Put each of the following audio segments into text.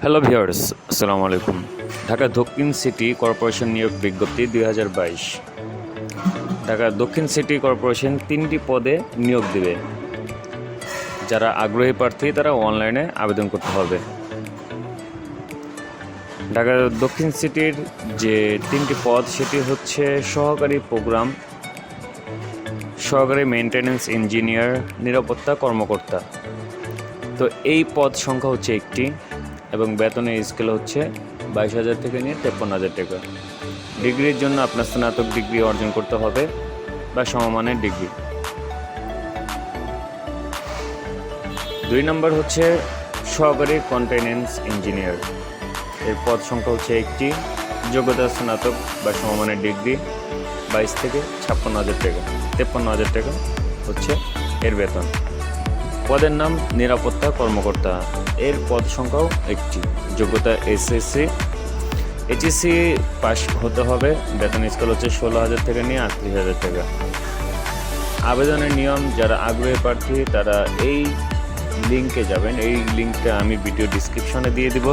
Hello viewers, আসসালামু আলাইকুম। ঢাকা দক্ষিণ সিটি কর্পোরেশন নিয়োগ বিজ্ঞপ্তি 2022। ঢাকা দক্ষিণ সিটি কর্পোরেশন 3টি পদে নিয়োগ দেবে। যারা আগ্রহী প্রার্থী তারা অনলাইনে আবেদন করতে হবে। ঢাকা দক্ষিণ সিটির যে 3টি পদ সেটি হচ্ছে সহকারী মেইনটেন্যান্স ইঞ্জিনিয়ার, নিরাপত্তা কর্মকর্তা। তো এই পদ সংখ্যা হচ্ছে একটি এবং বেতনের স্কেল হচ্ছে 22,000 থেকে নিয়ে 53,000 টাকা। ডিগ্রির জন্য আপনার স্নাতক ডিগ্রি অর্জন করতে হবে বা সমমানের ডিগ্রি। 2 নম্বর হচ্ছে সহকারী কন্টেইনেন্স ইঞ্জিনিয়ার। এর পদ সংখ্যা হচ্ছে একটি, যোগ্যতা স্নাতক বা সমমানের ডিগ্রি, 22 থেকে 56,000 টাকা, 53,000 টাকা হচ্ছে এর বেতন। পদের নাম নিরাপত্তা কর্মকর্তা। এর পদ সংখ্যাও একটি, যোগ্যতা এইচএসসি পাস হতে হবে। বেতন স্কেল হচ্ছে 16,000 থেকে নিয়ে 38,000 টাকা। আবেদনের নিয়ম, যারা আগ্রহী প্রার্থী তারা এই লিঙ্কে যাবেন। এই লিঙ্কটা আমি ভিডিও ডিসক্রিপশনে দিয়ে দিব।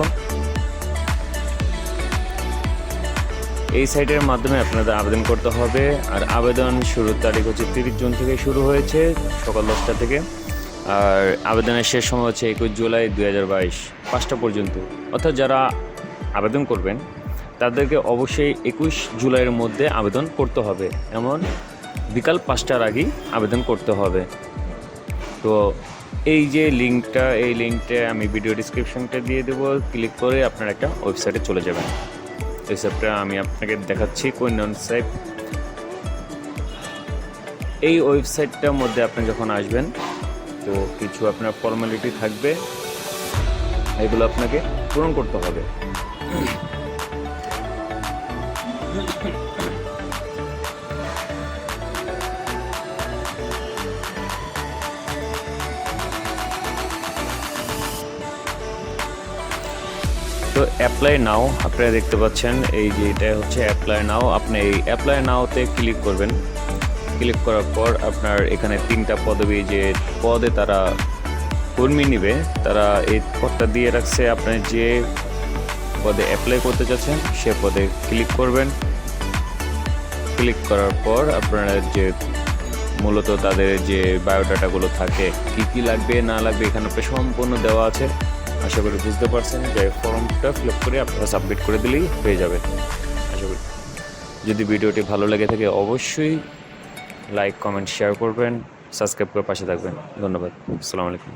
এই সাইটের মাধ্যমে আপনাদের আবেদন করতে হবে। আর আবেদন শুরুর তারিখ হচ্ছে 30 জুন থেকে শুরু হয়েছে সকাল 10টা থেকে। আর আবেদনের শেষ সময় হচ্ছে 21 জুলাই 2022 5টা পর্যন্ত। অর্থাৎ যারা আবেদন করবেন তাদেরকে অবশ্যই 21 জুলাইয়ের মধ্যে আবেদন করতে হবে, এমন বিকাল 5টার আগেই আবেদন করতে হবে। তো এই যে লিঙ্কটা, এই লিঙ্কটা আমি ভিডিও ডিসক্রিপশনটা দিয়ে দেবো। ক্লিক করে আপনারা একটা ওয়েবসাইটে চলে যাবেন। ওয়েবসাইটটা আমি আপনাকে দেখাচ্ছি, কোন ওয়েবসাইট। এই ওয়েবসাইটটার মধ্যে আপনি যখন আসবেন তো কিছু আপনার ফর্মালিটি থাকবে, এগুলো আপনাকে পূরণ করতে হবে। তো অ্যাপ্লাই নাও আপনারা দেখতে পাচ্ছেন, এই যে এটা হচ্ছে অ্যাপ্লাই নাও। আপনি এই অ্যাপ্লাই নাওতে ক্লিক করবেন। ক্লিক করার পর আপনার এখানে 3টা পদবি, যে পদে তারা কর্মী নেবে তারা এই পদটা দিয়ে রাখছে। আপনি যে পদে অ্যাপ্লাই করতে চাচ্ছেন সে পদে ক্লিক করবেন। ক্লিক করার পর আপনারা যে মূলত তাদের যে বায়োডাটাগুলো থাকে, কী লাগবে না লাগবে এখানে সম্পূর্ণ দেওয়া আছে। আশা করি বুঝতে পারছেন। যে ফর্মটা ফিল আপ করে আপনারা সাবমিট করে দিলেই হয়ে যাবে। আশা করি যদি ভিডিওটি ভালো লেগে থাকে অবশ্যই লাইক, কমেন্ট, শেয়ার করবেন, সাবস্ক্রাইব করে পাশে থাকবেন। ধন্যবাদ। আসসালামু আলাইকুম।